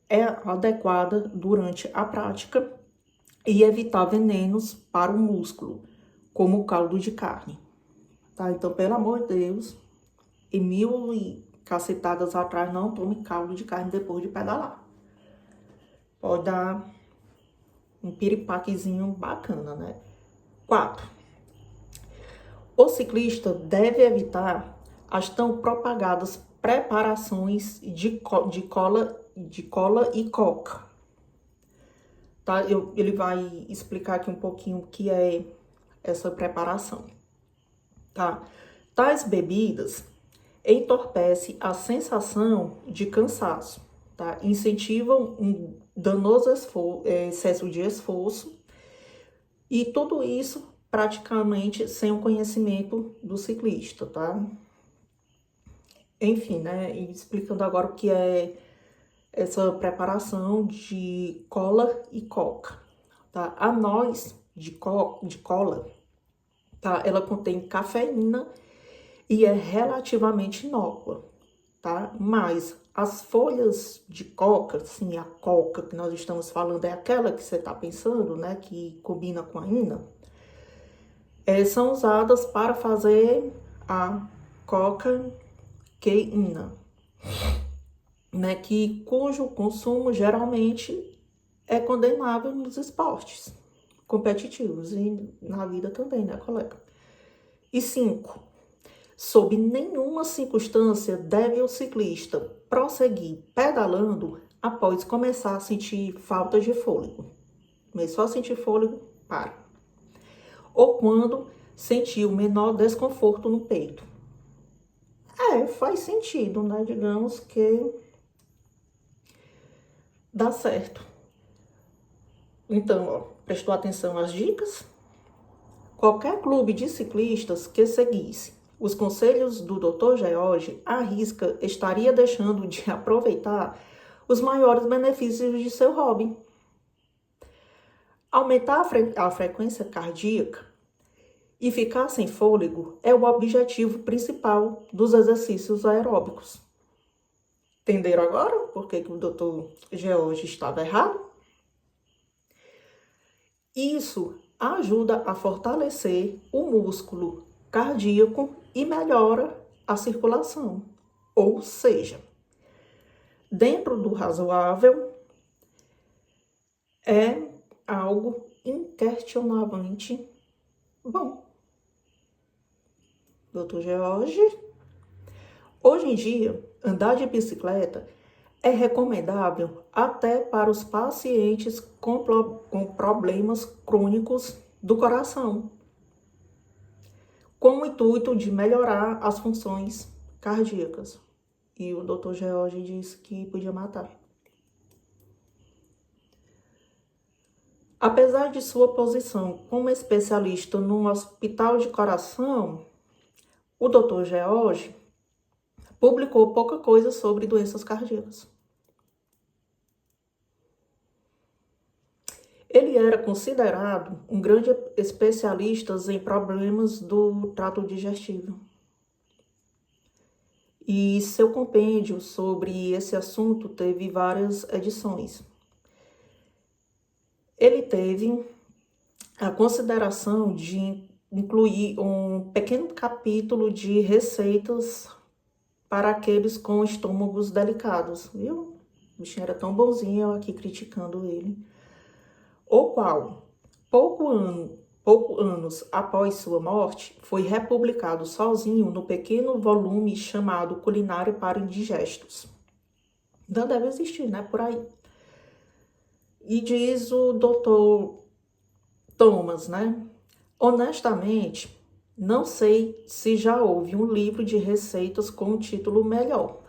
adequada durante a prática e evitar venenos para o músculo, como o caldo de carne. Tá? Então, pelo amor de Deus, e 1000 cacetadas atrás, não tome caldo de carne depois de pedalar. Pode dar um piripaquezinho bacana, né? 4. O ciclista deve evitar as tão propagadas preparações de cola e coca. Tá? Ele vai explicar aqui um pouquinho o que é essa preparação. Tá? Tais bebidas entorpecem a sensação de cansaço, tá? Incentivam um danoso excesso de esforço, e tudo isso praticamente sem o conhecimento do ciclista, tá? Enfim, né? E explicando agora o que é essa preparação de cola e coca, tá? A noz de cola, tá? Ela contém cafeína e é relativamente inócua, tá? Mas as folhas de coca, sim, a coca que nós estamos falando é aquela que você tá pensando, né? Que combina com a ina. São usadas para fazer a cocaína, né? Cujo consumo geralmente é condenável nos esportes competitivos e na vida também, né, colega? E 5. Sob nenhuma circunstância deve o ciclista prosseguir pedalando após começar a sentir falta de fôlego. Começou a sentir fôlego, para. Ou quando sentir o menor desconforto no peito. faz sentido, né? Digamos que dá certo. Então, ó, prestou atenção às dicas? Qualquer clube de ciclistas que seguisse os conselhos do Dr. George, à risca estaria deixando de aproveitar os maiores benefícios de seu hobby. Aumentar a frequência cardíaca e ficar sem fôlego é o objetivo principal dos exercícios aeróbicos. Entenderam agora por que o Dr. George estava errado? Isso ajuda a fortalecer o músculo cardíaco e melhora a circulação. Ou seja, dentro do razoável, é algo inquestionavelmente bom. Dr. George, hoje em dia, andar de bicicleta é recomendável até para os pacientes com problemas crônicos do coração, com o intuito de melhorar as funções cardíacas. E o Dr. George disse que podia matar. Apesar de sua posição como especialista num hospital de coração, o Dr. George publicou pouca coisa sobre doenças cardíacas. Ele era considerado um grande especialista em problemas do trato digestivo. E seu compêndio sobre esse assunto teve várias edições. Ele teve a consideração de incluir um pequeno capítulo de receitas para aqueles com estômagos delicados, viu? O bichinho era tão bonzinho, eu aqui criticando ele. O qual, pouco anos após sua morte, foi republicado sozinho no pequeno volume chamado Culinária para Indigestos. Não deve existir, né, por aí. E diz o Dr. Thomas, né? Honestamente, não sei se já houve um livro de receitas com um título melhor.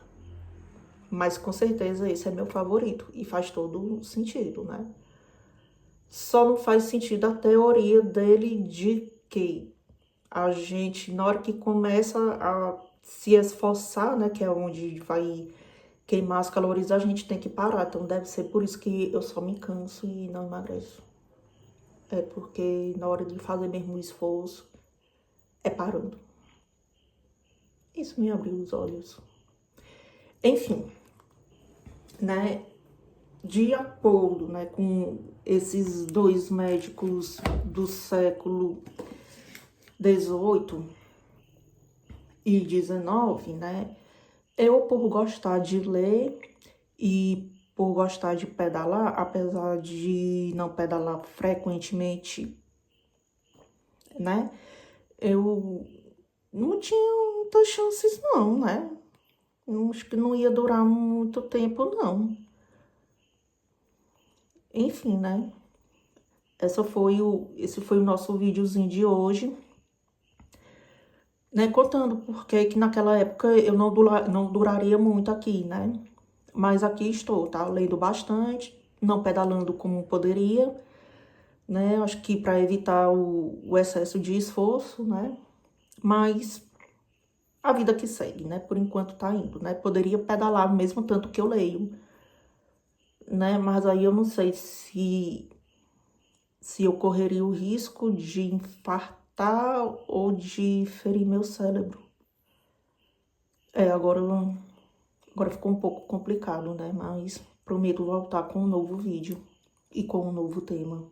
Mas com certeza esse é meu favorito e faz todo sentido, né? Só não faz sentido a teoria dele de que a gente, na hora que começa a se esforçar, né, que é onde vai queimar as calorias, a gente tem que parar. Então deve ser por isso que eu só me canso e não emagreço. É porque na hora de fazer mesmo o esforço, é parando. Isso me abriu os olhos. Enfim, né, de acordo, né, com esses dois médicos do século XVIII e XIX, né, eu, por gostar de ler e por gostar de pedalar, apesar de não pedalar frequentemente, né, eu não tinha muitas chances não, né? Acho que não ia durar muito tempo, não. Enfim, né? Esse foi o nosso videozinho de hoje, né? Contando porque que naquela época eu não duraria muito aqui, né? Mas aqui estou, tá? Lendo bastante, não pedalando como poderia, né? Acho que para evitar o excesso de esforço, né? Mas a vida que segue, né? Por enquanto tá indo, né? Poderia pedalar mesmo tanto que eu leio, né? Mas aí eu não sei se eu correria o risco de infartar ou de ferir meu cérebro. Agora ficou um pouco complicado, né? Mas prometo voltar com um novo vídeo e com um novo tema.